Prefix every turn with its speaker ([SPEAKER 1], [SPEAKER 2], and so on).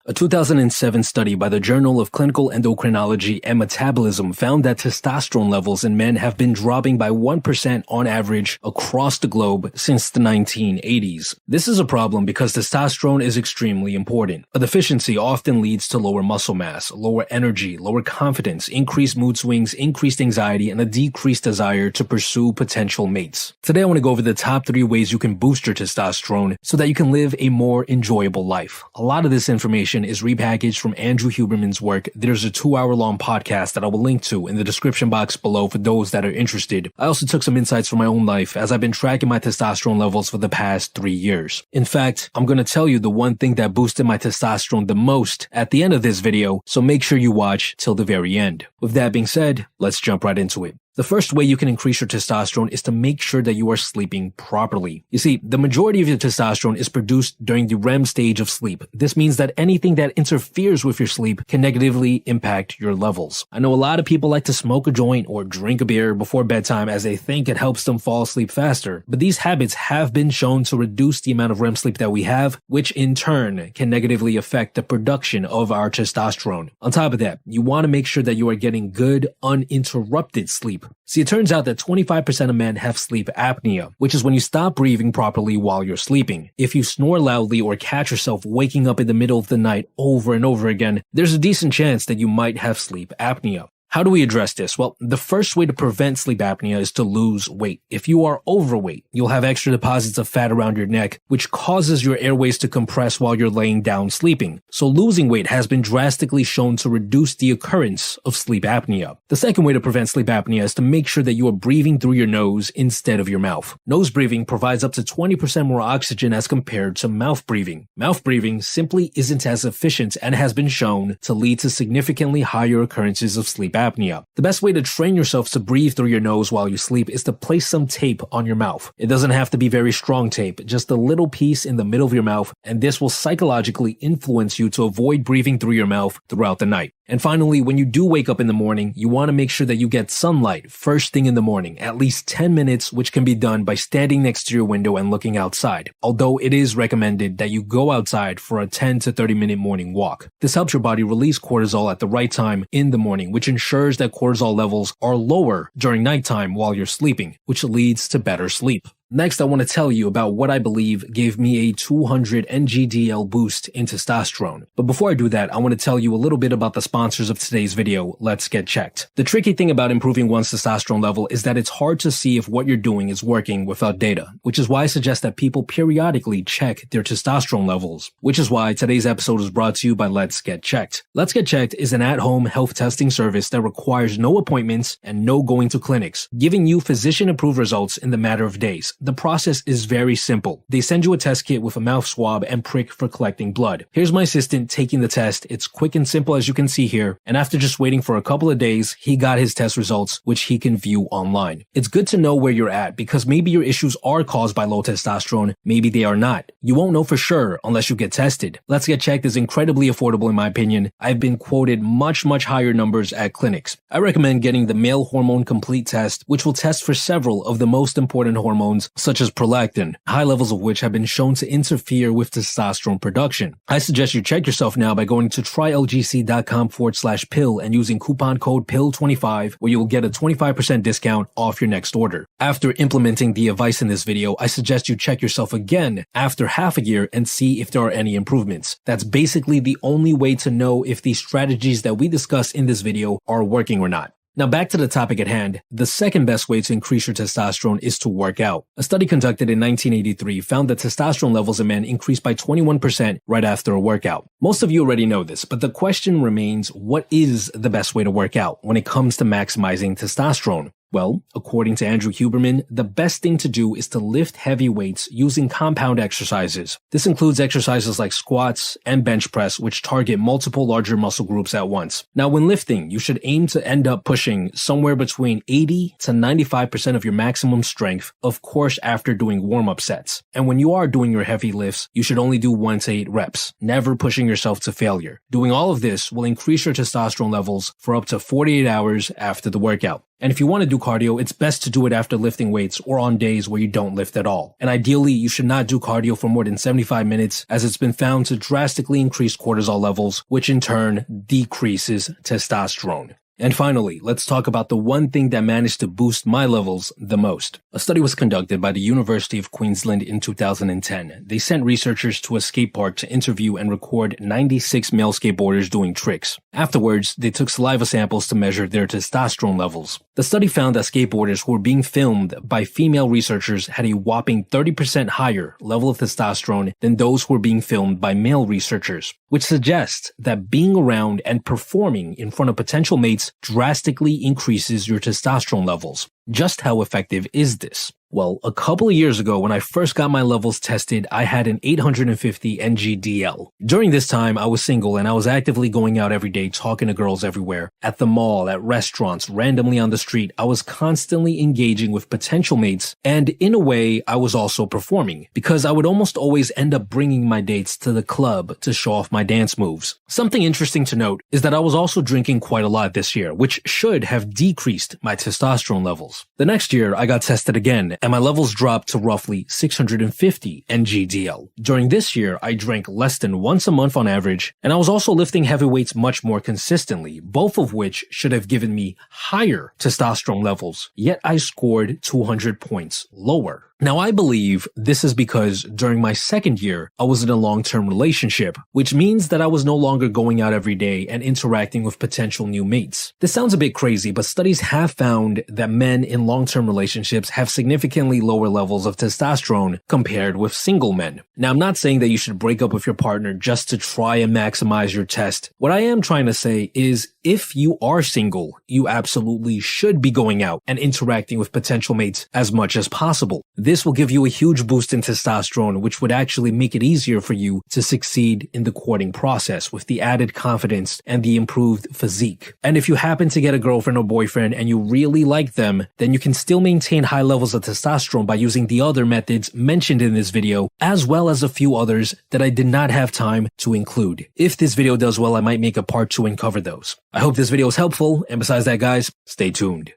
[SPEAKER 1] A 2007 study by the Journal of Clinical Endocrinology and Metabolism found that testosterone levels in men have been dropping by 1% on average across the globe since the 1980s. This is a problem because testosterone is extremely important. A deficiency often leads to lower muscle mass, lower energy, lower confidence, increased mood swings, increased anxiety, and a decreased desire to pursue potential mates. Today I want to go over the top 3 ways you can boost your testosterone so that you can live a more enjoyable life. A lot of this information is repackaged from Andrew Huberman's work. There's a 2-hour-long podcast that I will link to in the description box below for those that are interested. I also took some insights from my own life as I've been tracking my testosterone levels for the past 3 years. In fact, I'm going to tell you the one thing that boosted my testosterone the most at the end of this video, so make sure you watch till the very end. With that being said, let's jump right into it. The first way you can increase your testosterone is to make sure that you are sleeping properly. You see, the majority of your testosterone is produced during the REM stage of sleep. This means that anything that interferes with your sleep can negatively impact your levels. I know a lot of people like to smoke a joint or drink a beer before bedtime as they think it helps them fall asleep faster, but these habits have been shown to reduce the amount of REM sleep that we have, which in turn can negatively affect the production of our testosterone. On top of that, you want to make sure that you are getting good, uninterrupted sleep. See, it turns out that 25% of men have sleep apnea, which is when you stop breathing properly while you're sleeping. If you snore loudly or catch yourself waking up in the middle of the night over and over again, there's a decent chance that you might have sleep apnea. How do we address this? Well, the first way to prevent sleep apnea is to lose weight. If you are overweight, you'll have extra deposits of fat around your neck, which causes your airways to compress while you're laying down sleeping. So losing weight has been drastically shown to reduce the occurrence of sleep apnea. The second way to prevent sleep apnea is to make sure that you are breathing through your nose instead of your mouth. Nose breathing provides up to 20% more oxygen as compared to mouth breathing. Mouth breathing simply isn't as efficient and has been shown to lead to significantly higher occurrences of sleep apnea. The best way to train yourself to breathe through your nose while you sleep is to place some tape on your mouth. It doesn't have to be very strong tape, just a little piece in the middle of your mouth, and this will psychologically influence you to avoid breathing through your mouth throughout the night. And finally, when you do wake up in the morning, you want to make sure that you get sunlight first thing in the morning, at least 10 minutes, which can be done by standing next to your window and looking outside. Although it is recommended that you go outside for a 10 to 30 minute morning walk. This helps your body release cortisol at the right time in the morning, which ensures that cortisol levels are lower during nighttime while you're sleeping, which leads to better sleep. Next, I want to tell you about what I believe gave me a 200 NGDL boost in testosterone. But before I do that, I want to tell you a little bit about the sponsors of today's video. Let's get checked. The tricky thing about improving one's testosterone level is that it's hard to see if what you're doing is working without data, which is why I suggest that people periodically check their testosterone levels, which is why today's episode is brought to you by Let's Get Checked. Let's Get Checked is an at-home health testing service that requires no appointments and no going to clinics, giving you physician-approved results in the matter of days. The process is very simple. They send you a test kit with a mouth swab and prick for collecting blood. Here's my assistant taking the test. It's quick and simple as you can see here. And after just waiting for a couple of days, he got his test results, which he can view online. It's good to know where you're at because maybe your issues are caused by low testosterone. Maybe they are not. You won't know for sure unless you get tested. Let's Get Checked is incredibly affordable in my opinion. I've been quoted much higher numbers at clinics. I recommend getting the male hormone complete test, which will test for several of the most important hormones, such as prolactin, high levels of which have been shown to interfere with testosterone production. I suggest you check yourself now by going to trylgc.com/pill and using coupon code PILL25, where you will get a 25% discount off your next order. After implementing the advice in this video, I suggest you check yourself again after half a year and see if there are any improvements. That's basically the only way to know if these strategies that we discuss in this video are working or not. Now back to the topic at hand. The second best way to increase your testosterone is to work out. A study conducted in 1983 found that testosterone levels in men increased by 21% right after a workout. Most of you already know this, but the question remains, what is the best way to work out when it comes to maximizing testosterone? Well, according to Andrew Huberman, the best thing to do is to lift heavy weights using compound exercises. This includes exercises like squats and bench press, which target multiple larger muscle groups at once. Now, when lifting, you should aim to end up pushing somewhere between 80 to 95% of your maximum strength, of course, after doing warm-up sets. And when you are doing your heavy lifts, you should only do 1 to 8 reps, never pushing yourself to failure. Doing all of this will increase your testosterone levels for up to 48 hours after the workout. And if you want to do cardio, it's best to do it after lifting weights or on days where you don't lift at all. And ideally, you should not do cardio for more than 75 minutes, as it's been found to drastically increase cortisol levels, which in turn decreases testosterone. And finally, let's talk about the one thing that managed to boost my levels the most. A study was conducted by the University of Queensland in 2010. They sent researchers to a skate park to interview and record 96 male skateboarders doing tricks. Afterwards, they took saliva samples to measure their testosterone levels. The study found that skateboarders who were being filmed by female researchers had a whopping 30% higher level of testosterone than those who were being filmed by male researchers, which suggests that being around and performing in front of potential mates drastically increases your testosterone levels. Just how effective is this? Well, a couple of years ago when I first got my levels tested, I had an 850 NGDL. During this time, I was single and I was actively going out every day talking to girls everywhere. At the mall, at restaurants, randomly on the street, I was constantly engaging with potential mates, and in a way, I was also performing, because I would almost always end up bringing my dates to the club to show off my dance moves. Something interesting to note is that I was also drinking quite a lot this year, which should have decreased my testosterone levels. The next year, I got tested again, and my levels dropped to roughly 650 NGDL. During this year, I drank less than once a month on average, and I was also lifting heavy weights much more consistently, both of which should have given me higher testosterone levels, yet I scored 200 points lower. Now, I believe this is because during my second year, I was in a long-term relationship, which means that I was no longer going out every day and interacting with potential new mates. This sounds a bit crazy, but studies have found that men in long-term relationships have significantly lower levels of testosterone compared with single men. Now, I'm not saying that you should break up with your partner just to try and maximize your test. What I am trying to say is, if you are single, you absolutely should be going out and interacting with potential mates as much as possible. This will give you a huge boost in testosterone, which would actually make it easier for you to succeed in the courting process with the added confidence and the improved physique. And if you happen to get a girlfriend or boyfriend and you really like them, then you can still maintain high levels of testosterone by using the other methods mentioned in this video, as well as a few others that I did not have time to include. If this video does well, I might make a part 2 and cover those. I hope this video is helpful, and besides that, guys, stay tuned.